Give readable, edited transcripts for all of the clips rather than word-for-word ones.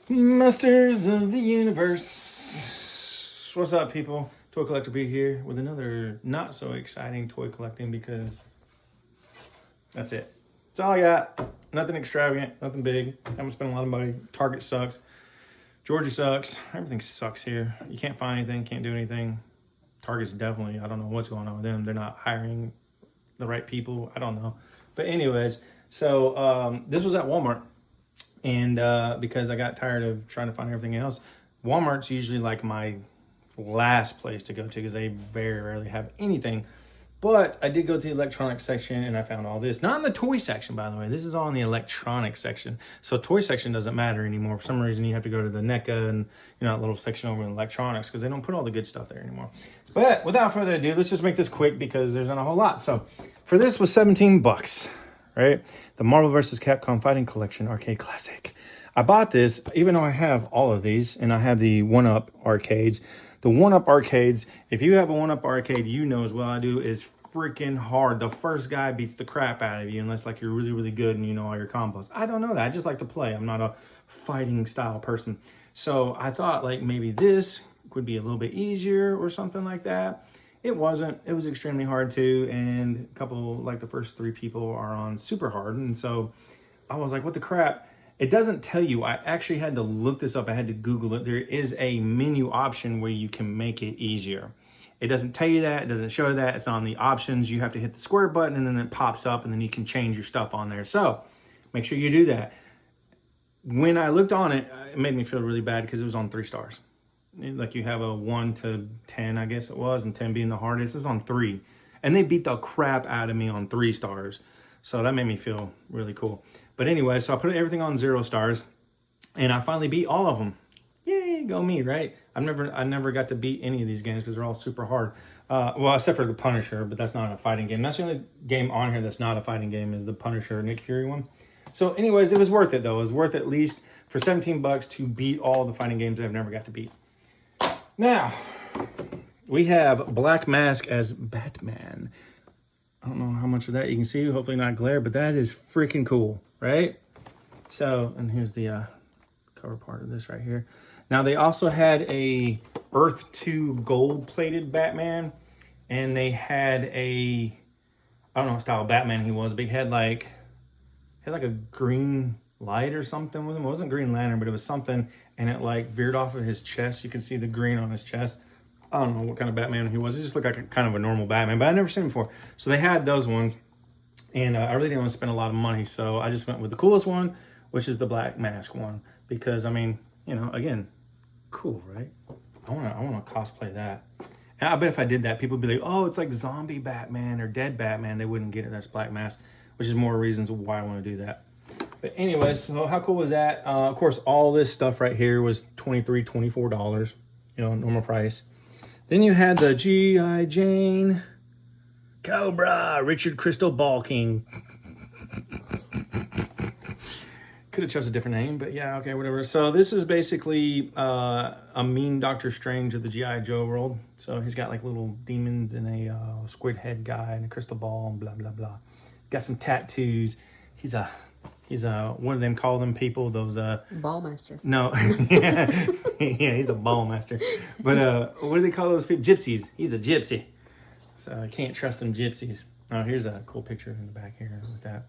Masters of the Universe. What's up, people? Toy Collector B here with another not so exciting toy collecting because that's it. That's all I got. Nothing extravagant, nothing big. Haven't spent a lot of money. Target sucks. Georgia sucks. Everything sucks here. You can't find anything, can't do anything. Target's definitely, I don't know what's going on with them. They're not hiring the right people. I don't know. But anyways, so this was at Walmart. And because I got tired of trying to find everything else, Walmart's usually like my last place to go to because they very rarely have anything. But I did go to the electronics section and I found all this. Not in the toy section, by the way. This is all in the electronics section. So toy section doesn't matter anymore. For some reason, you have to go to the NECA and that little section over in electronics because they don't put all the good stuff there anymore. But without further ado, let's just make this quick because there's not a whole lot. So for this was 17 bucks. Right? The Marvel vs. Capcom Fighting Collection Arcade Classic. I bought this, even though I have all of these, and I have the 1-Up arcades. The 1-Up arcades, if you have a 1-Up arcade, you know as well I do, is freaking hard. The first guy beats the crap out of you, unless like you're really, really good and you know all your combos. I don't know that. I just like to play. I'm not a fighting style person. So I thought like maybe this would be a little bit easier or something like that. It wasn't. It was extremely hard too, and a couple, like the first 3 people are on super hard, and so I was like, what the crap? It doesn't tell you. I actually had to look this up. I had to Google it. There is a menu option where you can make it easier. It doesn't tell you that. It doesn't show that. It's on the options. You have to hit the square button, and then it pops up, and then you can change your stuff on there. So make sure you do that. When I looked on it, it made me feel really bad because it was on 3 stars. Like you have a 1 to 10, I guess it was, and 10 being the hardest. It's on 3. And they beat the crap out of me on 3 stars. So that made me feel really cool. But anyway, so I put everything on 0 stars. And I finally beat all of them. Yay, go me, right? I never got to beat any of these games because they're all super hard. Well, except for the Punisher, but that's not a fighting game. That's the only game on here that's not a fighting game is the Punisher Nick Fury one. So anyways, it was worth it though. It was worth at least for 17 bucks to beat all the fighting games I've never got to beat. Now, we have Black Mask as Batman. I don't know how much of that you can see, hopefully not glare, but that is freaking cool, right? So, and here's the cover part of this right here. Now, they also had a Earth 2 gold-plated Batman, and they had a, I don't know what style of Batman he was, but he had like a green light or something with him. It wasn't Green Lantern, but it was something, and it like veered off of his chest. You can see the green on his chest. I don't know what kind of Batman he was. It just looked like kind of a normal Batman, but I'd never seen him before. So they had those ones, and I really didn't want to spend a lot of money, so I just went with the coolest one, which is the Black Mask one, because I mean, again, cool, right? I want to cosplay that. And I bet if I did that, people would be like, oh, it's like zombie Batman or dead Batman. They wouldn't get it. That's Black Mask, which is more reasons why I want to do that. But anyways, so how cool was that? Of course, all this stuff right here was $23, $24, normal price. Then you had the G.I. Jane Cobra Richard Crystal Ball King. Could have chose a different name, but yeah, okay, whatever. So this is basically a mean Doctor Strange of the G.I.Joe world. So he's got like little demons and a squid head guy and a crystal ball and blah, blah, blah. Got some tattoos. He's a what do them call them people? Those ball master. No, yeah, he's a ball master. But what do they call those people? Gypsies. He's a gypsy. So I can't trust them gypsies. Oh, here's a cool picture in the back here with that.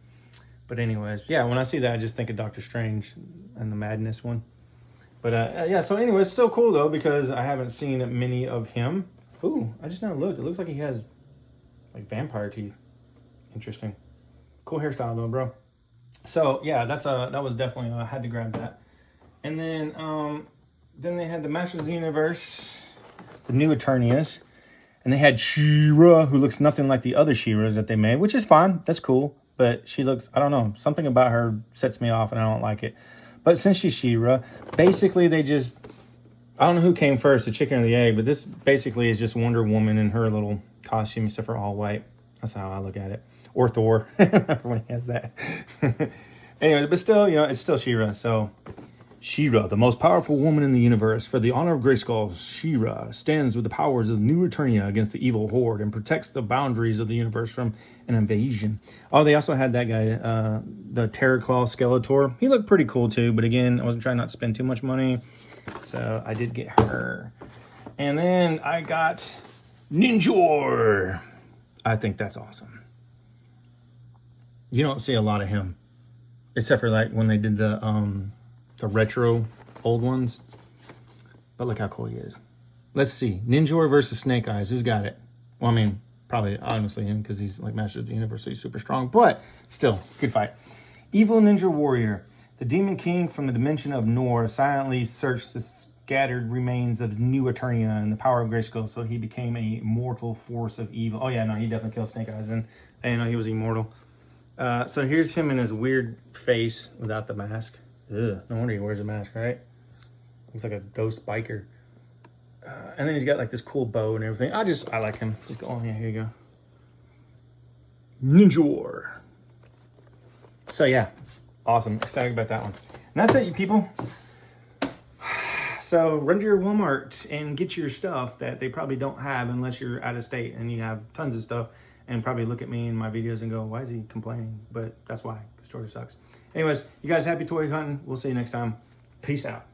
But anyways, yeah, when I see that, I just think of Doctor Strange and the Madness one. But yeah, so anyways, still cool though because I haven't seen many of him. Ooh, I just now looked. It looks like he has like vampire teeth. Interesting. Cool hairstyle though, bro. So yeah, that was definitely I had to grab that. And then they had the Masters of the Universe, the new Eternias, and they had She-Ra, who looks nothing like the other She-Ras that they made, which is fine. That's cool, but she looks, I don't know, something about her sets me off, and I don't like it. But since she's She-Ra, basically they just, I don't know who came first, the chicken or the egg, but this basically is just Wonder Woman in her little costume, except for all white. That's how I look at it. Or Thor, everyone has that. Anyways, but still, it's still She-Ra. So, She-Ra, the most powerful woman in the universe. For the honor of Grayskull, She-Ra stands with the powers of New Eternia against the evil horde and protects the boundaries of the universe from an invasion. Oh, they also had that guy, the Terror Claw Skeletor. He looked pretty cool too, but again, I wasn't trying not to spend too much money. So I did get her. And then I got Ninjor. I think that's awesome. You don't see a lot of him, except for like when they did the retro old ones. But look how cool he is. Let's see. Ninjor versus Snake Eyes. Who's got it? Well, I mean, probably honestly him because he's like Masters of the Universe, so he's super strong. But still, good fight. Evil Ninja Warrior. The Demon King from the dimension of Nor silently searched the scattered remains of New Eternia and the power of Grayskull, so he became a mortal force of evil. Oh yeah, no, he definitely killed Snake Eyes, and I didn't know he was immortal. So here's him in his weird face without the mask. Ugh, no wonder he wears a mask, right? Looks like a ghost biker. And then he's got like this cool bow and everything. I like him. Just go, oh yeah, here you go. Ninjor. So yeah, awesome. Excited about that one. And that's it, you people. So run to your Walmart and get your stuff that they probably don't have unless you're out of state and you have tons of stuff, and probably look at me in my videos and go, why is he complaining? But that's why, because Georgia sucks. Anyways, you guys happy toy hunting? We'll see you next time. Peace out.